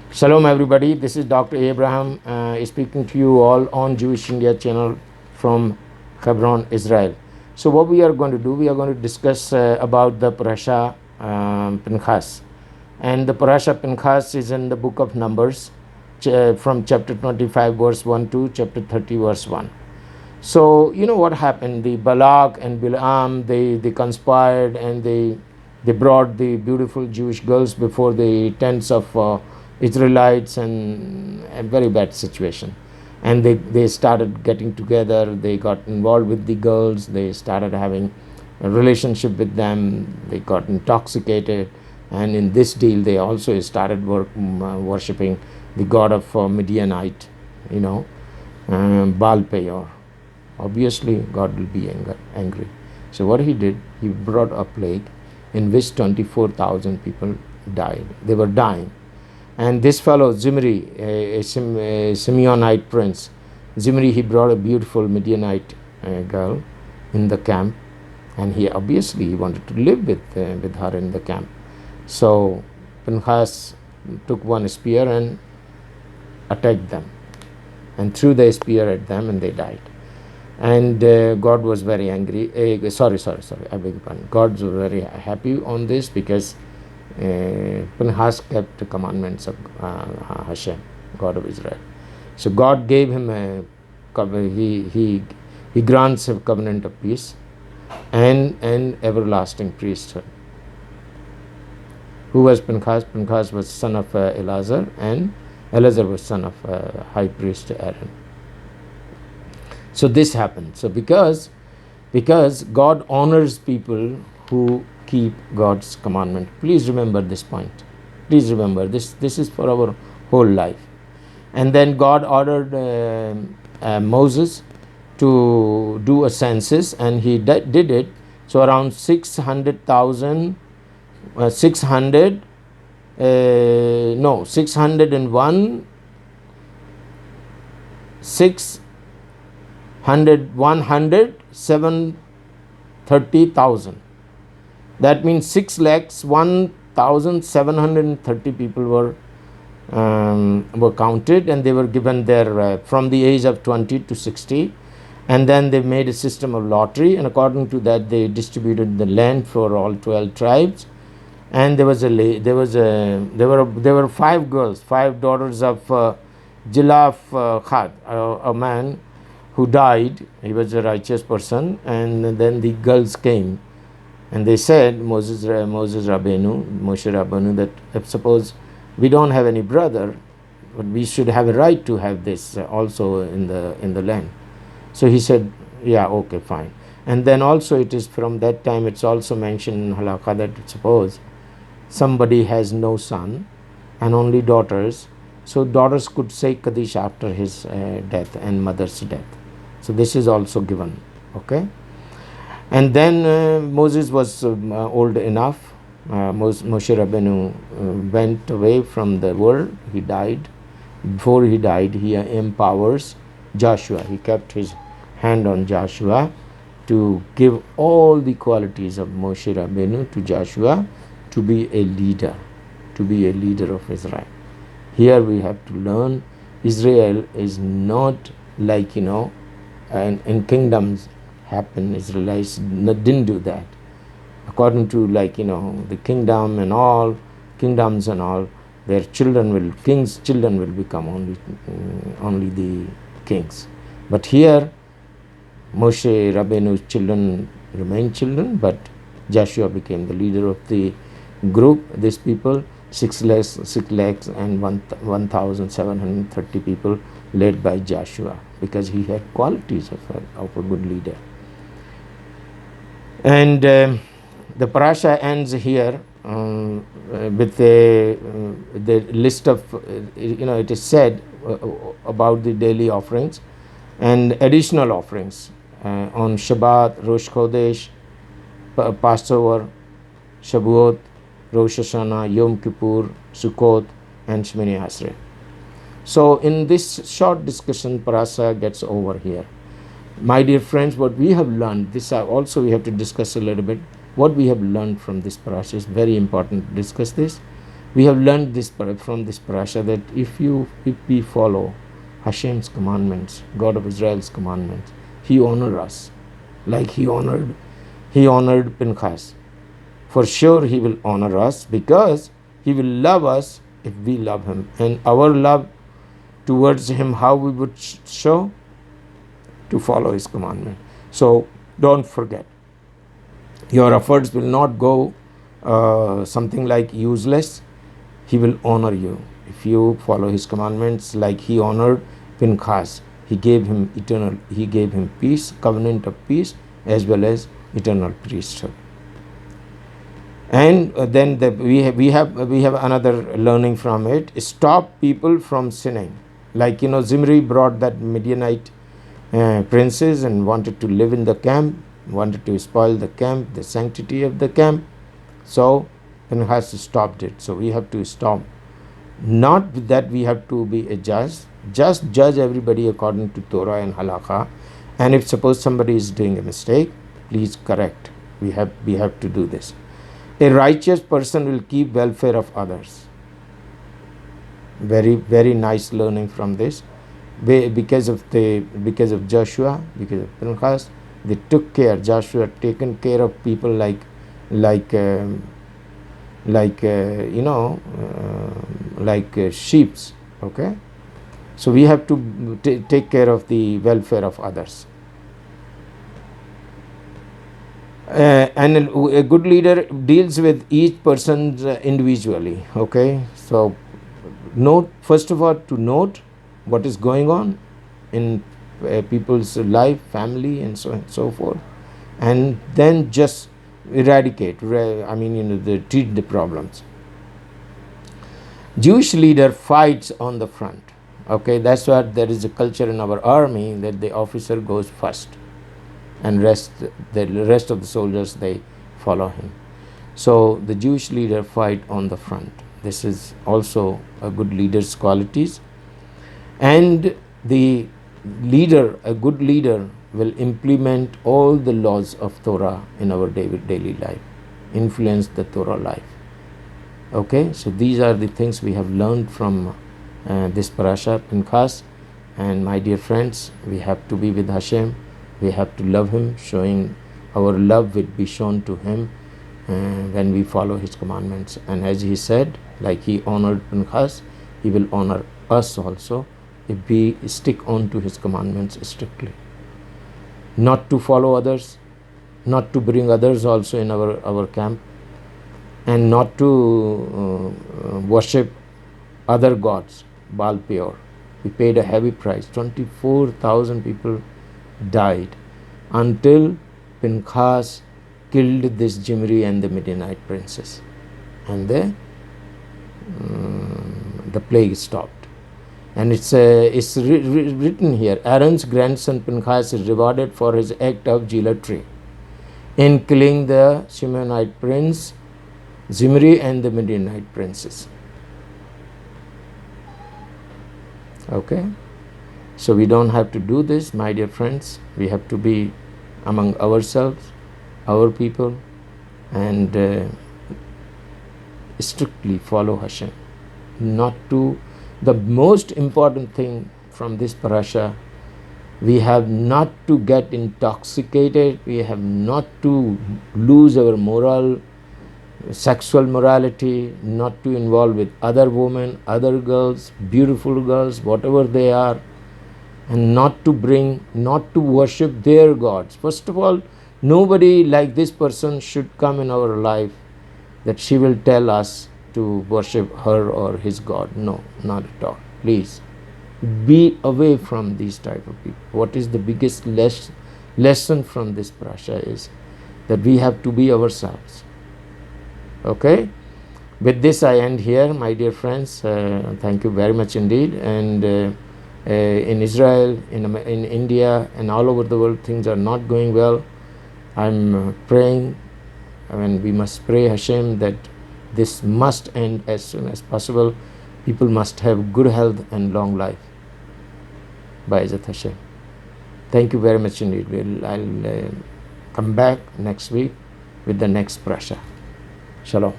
Shalom everybody, this is Dr. Abraham speaking to you all on Jewish India channel from Hebron, Israel. So what we are going to do, we are going to discuss about the Parasha Pinchas. And the Parasha Pinchas is in the book of Numbers from chapter 25 verse 1 to chapter 30 verse 1. So you know what happened, the Balak and Bilam, they conspired and they brought the beautiful Jewish girls before the tents of Israelites, and a very bad situation. And they started getting together, they got involved with the girls, they started having a relationship with them, they got intoxicated, and in this deal they also started worshipping the god of Midianite, Baal Peor. Obviously, God will be angry. So what he did, he brought a plague in which 24,000 people died. They were dying. And this fellow, Zimri, a Simeonite prince, Zimri, he brought a beautiful Midianite girl in the camp. And he wanted to live with her in the camp. So Pinchas took one spear and attacked them and threw the spear at them, and they died. And God was very angry. I beg your pardon. God was very happy on this because Pinchas kept the commandments of Hashem, God of Israel. So God gave him he grants a covenant of peace and everlasting priesthood. Who was Pinchas? Pinchas was son of Eleazar, and Eleazar was son of high priest Aaron. So this happened. So because God honors people who keep God's commandment. Please remember this point. Please remember this. This is for our whole life. And then God ordered Moses to do a census, and he did it. So around 601 730,000. That means 6,01,730 people were counted, and they were given their from the age of 20 to 60. And then they made a system of lottery, and according to that they distributed the land for all 12 tribes. And there were 5 girls, 5 daughters of Jilaf Khad, a man who died. He was a righteous person. And then the girls came, and they said, Moshe Rabbeinu, that if suppose we don't have any brother, but we should have a right to have this also in the land. So he said, yeah, okay, fine. And then also it is from that time, it's also mentioned in halakha that suppose somebody has no son and only daughters, so daughters could say Kaddish after his death and mother's death. So this is also given, okay. And then Moses was old enough. Moshe Rabbeinu went away from the world. He died. Before he died, he empowers Joshua. He kept his hand on Joshua to give all the qualities of Moshe Rabbeinu to Joshua to be a leader of Israel. Here we have to learn Israel is not like, in kingdoms happen. Israelites didn't do that. According to the kingdoms and all, their kings' children will become only the kings. But here, Moshe Rabbeinu's children remain children, but Joshua became the leader of the group. These people, 6 lakhs and 1,730 people, led by Joshua, because he had qualities of a good leader. And the parasha ends here with the list of, it is said about the daily offerings and additional offerings on Shabbat, Rosh Chodesh, Passover, Shavuot, Rosh Hashanah, Yom Kippur, Sukkot, and Shmini Asrei. So in this short discussion, parasha gets over here. My dear friends, what we have learned, this also we have to discuss a little bit. What we have learned from this parasha is very important to discuss this. We have learned this from this parasha that if we follow Hashem's commandments, God of Israel's commandments, He honor us like He honored Pinchas. For sure He will honor us because He will love us if we love Him. And our love towards Him, how we would show? To follow His commandment. So don't forget, your efforts will not go something like useless. He will honor you if you follow His commandments like He honored Pinchas. He gave him peace, covenant of peace, as well as eternal priesthood. And then we have another learning from it. Stop people from sinning. Like Zimri brought that Midianite princes and wanted to live in the camp, wanted to spoil the camp, the sanctity of the camp. So Pinchas stopped it. So we have to stop. Not that we have to be a judge. Just judge everybody according to Torah and Halakha. And if suppose somebody is doing a mistake, please correct. We have to do this. A righteous person will keep welfare of others. Very, very nice learning from this. Because of Joshua, because of Pinchas, they took care. Joshua taken care of people like sheeps. Okay, so we have to take care of the welfare of others. And a good leader deals with each person individually. Okay, so first of all, to note what is going on in people's life, family, and so on and so forth, and then just eradicate. Treat the problems. Jewish leader fights on the front. Okay, that's what there is a culture in our army that the officer goes first, and the rest of the soldiers, they follow him. So the Jewish leader fight on the front. This is also a good leader's qualities. And a good leader will implement all the laws of Torah in our daily life, influence the Torah life. Okay, so these are the things we have learned from this parasha, Pinchas. And my dear friends, we have to be with Hashem. We have to love Him. Showing our love will be shown to Him when we follow His commandments. And as He said, like He honored Pinchas, He will honor us also if we stick on to His commandments strictly. Not to follow others, not to bring others also in our camp, and not to worship other gods, Baal Peor. We paid a heavy price. 24,000 people died until Pinchas killed this Zimri and the Midianite princess, and the plague stopped. And it's written here, Aaron's grandson Pinchas is rewarded for his act of zealotry in killing the Shimeonite prince Zimri and the Midianite princess. Okay, so we don't have to do this, my dear friends. We have to be among ourselves, our people, and strictly follow Hashem. The most important thing from this parasha, we have not to get intoxicated, we have not to lose our sexual morality, not to involve with other women, other girls, beautiful girls, whatever they are, and not to worship their gods. First of all, nobody like this person should come in our life that she will tell us to worship her or his God. No, not at all. Please be away from these type of people. What is the biggest lesson from this parasha is that we have to be ourselves. Okay, with this I end here, my dear friends. Thank you very much indeed. And in Israel, in India, and all over the world, things are not going well. I'm praying, we must pray Hashem that this must end as soon as possible. People must have good health and long life by Izzat Hashem. Thank you very much indeed. I'll come back next week with the next parasha. Shalom.